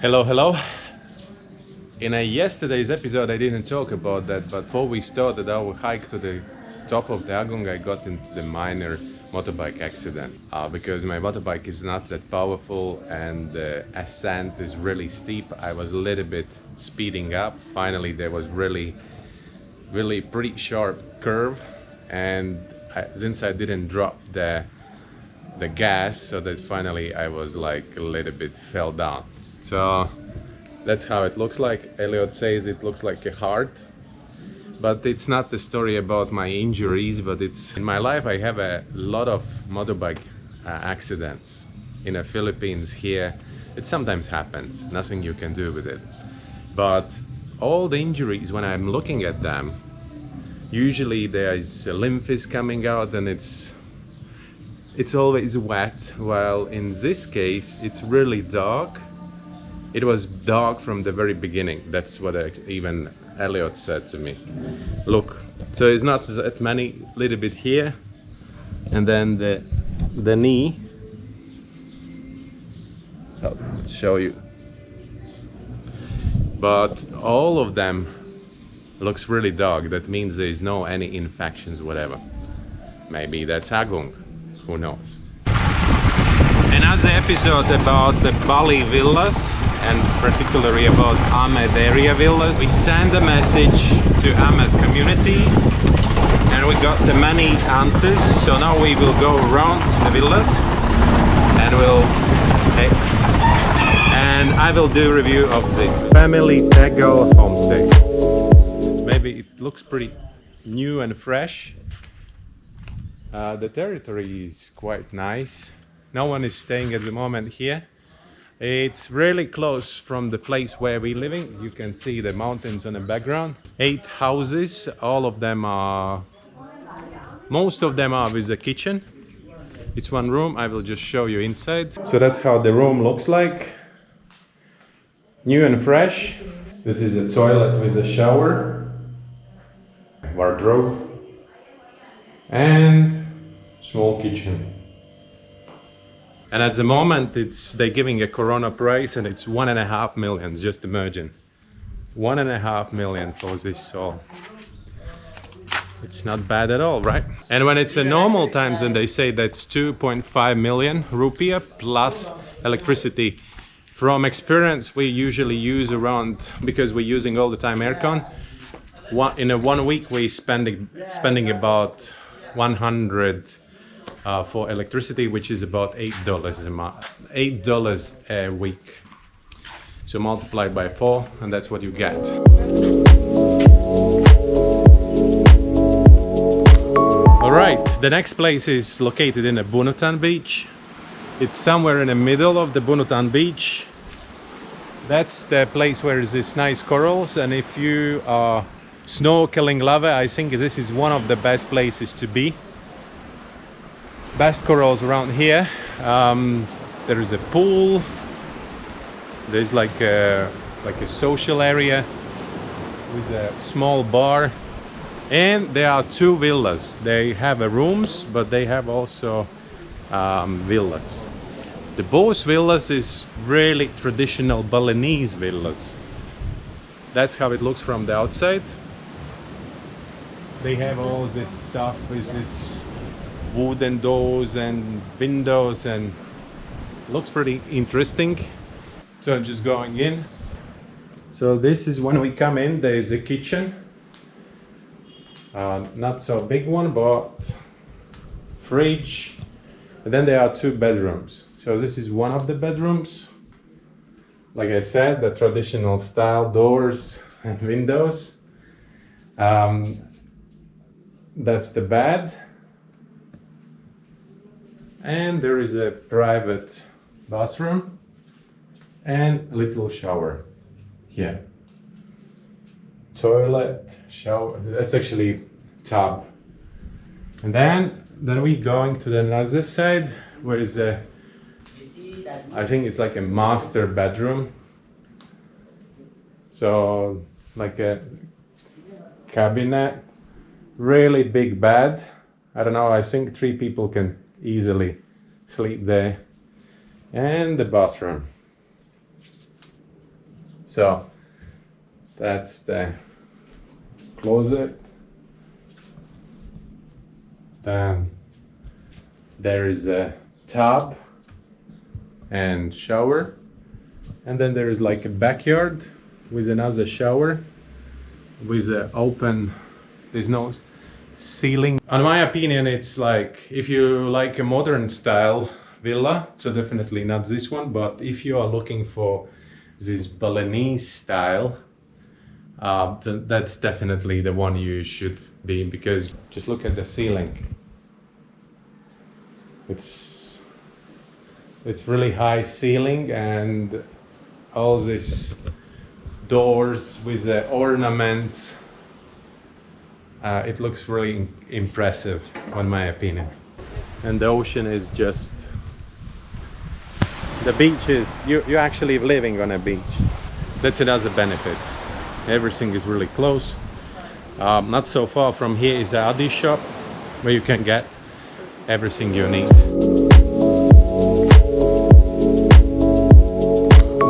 Hello, hello. In yesterday's episode I didn't talk about that, but before we started our hike to the top of the Agung, I got into the minor motorbike accident because my motorbike is not that powerful and the ascent is really steep. I was a little bit speeding up. Finally there was really pretty sharp curve, and since I didn't drop the gas, so that finally I was like a little bit fell down. So that's how it looks like. Elliot says it looks like a heart, but it's not the story about my injuries, but it's in my life I have a lot of motorbike accidents in the Philippines. Here it sometimes happens, nothing you can do with it, but all the injuries, when I'm looking at them, usually there is lymph is coming out and it's always wet, while in this case it's really dark. It was dark from the very beginning. That's what even Elliot said to me. Look, so it's not that many, little bit here, and then the knee. I'll show you. But all of them looks really dark. That means there is no any infections, whatever. Maybe that's Agung. Who knows? Another episode about the Bali villas, and particularly about Amed area villas. We sent a message to Amed community and we got the many answers. So now we will go around the villas and I will do a review of this family Tegal homestay. Maybe it looks pretty new and fresh. The territory is quite nice. No one is staying at the moment here. It's really close from the place where we're living. You can see the mountains in the background. 8 houses, most of them are with a kitchen. It's one room. I will just show you inside. So that's how the room looks like. New and fresh. This is a toilet with a shower, wardrobe, and small kitchen. And at the moment they're giving a Corona price and it's 1.5 million. Just imagine 1.5 million for this. So it's not bad at all, right? And when it's a normal times, then they say that's 2.5 million rupiah plus electricity. From experience, we usually use around, because we're using all the time aircon, in a 1 week we're spending about 100 for electricity, which is about $8 a month, $8 a week. So multiply by 4 and that's what you get. Alright, the next place is located in a Bunutan beach. It's somewhere in the middle of the Bunutan beach. That's the place where there's this nice corals, and if you are snorkeling lover, I think this is one of the best places to be. Best corals around here. There is a pool. There's like a social area with a small bar, and there are 2 villas. They have rooms, but they have also villas. The both villas is really traditional Balinese villas. That's how it looks from the outside. They have all this stuff with this wooden doors and windows, and looks pretty interesting. So I'm just going in. So this is when we come in. There is a kitchen, not so big one, but fridge, and then there are 2 bedrooms. So this is one of the bedrooms. Like I said, the traditional style doors and windows. That's the bed. And there is a private bathroom and a little shower here. Toilet, shower, that's actually tub. And then we going to the other side, where is a, I think it's like a master bedroom. So like a cabinet, really big bed. I don't know, I think 3 people can easily sleep there. And the bathroom. So that's the closet. Then there is a tub and shower, and then there is like a backyard with another shower with an open, there's no ceiling. In my opinion, it's like, if you like a modern style villa, so definitely not this one, but if you are looking for this Balinese style, that's definitely the one you should be, because just look at the ceiling. It's really high ceiling, and all these doors with the ornaments. It looks really impressive, in my opinion. And the ocean is just, the beach is, you're actually living on a beach. That's another benefit. Everything is really close. Not so far from here is the Adi shop, where you can get everything you need.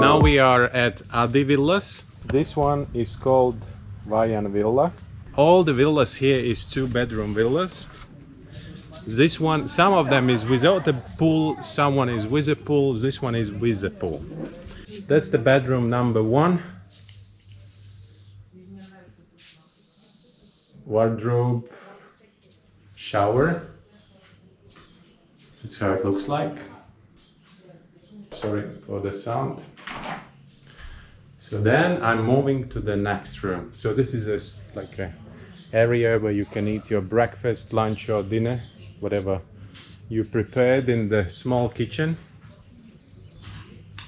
Now we are at Adi Villas. This one is called Vajan Villa. All the villas here is 2-bedroom villas. This one, some of them is without a pool, someone is with a pool, this one is with a pool. That's the bedroom number 1. Wardrobe, shower. That's how it looks like. Sorry for the sound. So then I'm moving to the next room. So this is like a area where you can eat your breakfast, lunch or dinner, whatever you prepared in the small kitchen.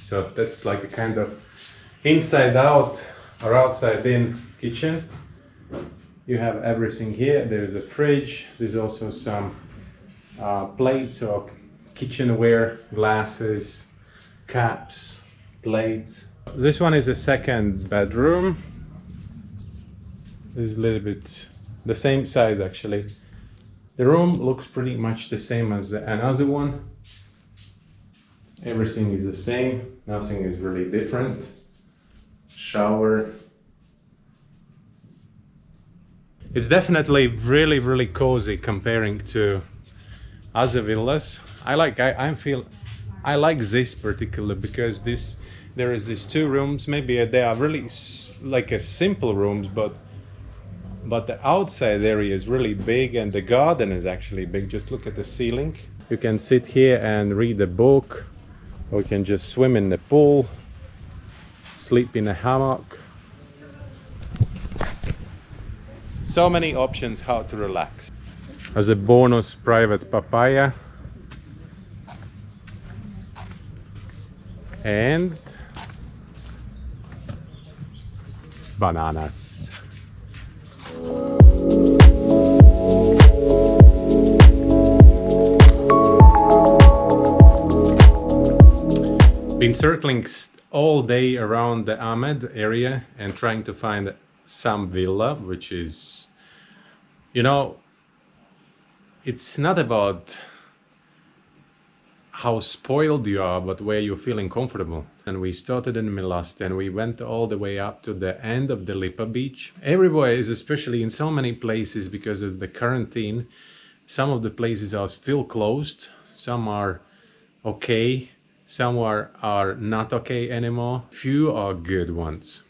So that's like a kind of inside out or outside in kitchen. You have everything here. There's a fridge. There's also some plates or kitchenware, glasses, cups, plates. This one is the second bedroom. This is a little bit the same size actually. The room looks pretty much the same as another one. Everything is the same, nothing is really different. Shower. It's definitely really cozy comparing to other villas. I like this particular because there is these 2 rooms. Maybe they are really like a simple rooms, but the outside area is really big and the garden is actually big. Just look at the ceiling. You can sit here and read a book, or you can just swim in the pool, sleep in a hammock. So many options how to relax. As a bonus, private papaya. And bananas. Been circling all day around the Amed area and trying to find some villa, which is, you know, it's not about how spoiled you are, but where you're feeling comfortable. And we started in Milast and we went all the way up to the end of the Lipa beach. Everywhere is, especially in so many places, because of the quarantine, some of the places are still closed, some are okay, some are not okay anymore. Few are good ones.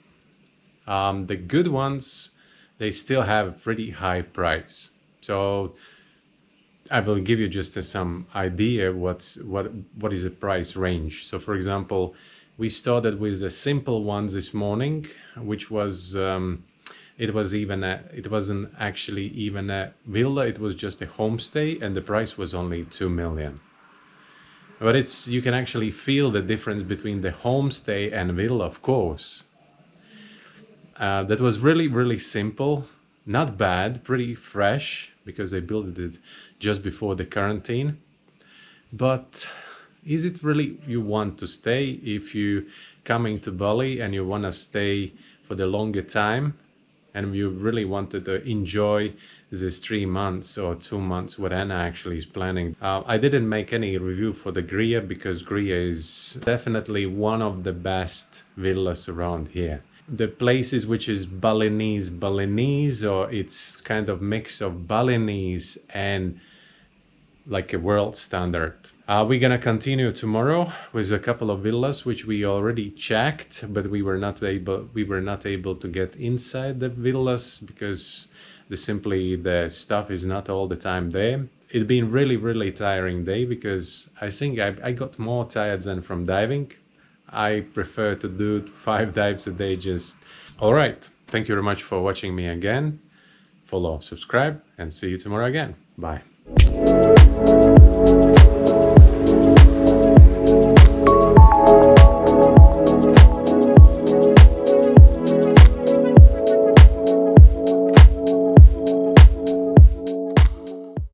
The good ones, they still have a pretty high price. So I will give you just some idea what is the price range. So for example, we started with the simple ones this morning, which was it wasn't actually even a villa, it was just a homestay, and the price was only 2 million. But you can actually feel the difference between the homestay and villa, of course. That was really simple, not bad, pretty fresh, because they built it just before the quarantine. But is it really you want to stay? If you coming to Bali and you want to stay for the longer time and you really wanted to enjoy this 3 months or 2 months what Anna actually is planning. I didn't make any review for the Gria because Gria is definitely one of the best villas around here. The places which is Balinese, or it's kind of mix of Balinese and like a world standard. We're gonna continue tomorrow with a couple of villas which we already checked, but we were not able to get inside the villas because the stuff is not all the time there. It's been really tiring day, because I think I got more tired than from diving. I prefer to do 5 dives a day just. All right, thank you very much for watching me again. Follow, subscribe, and see you tomorrow again. Bye.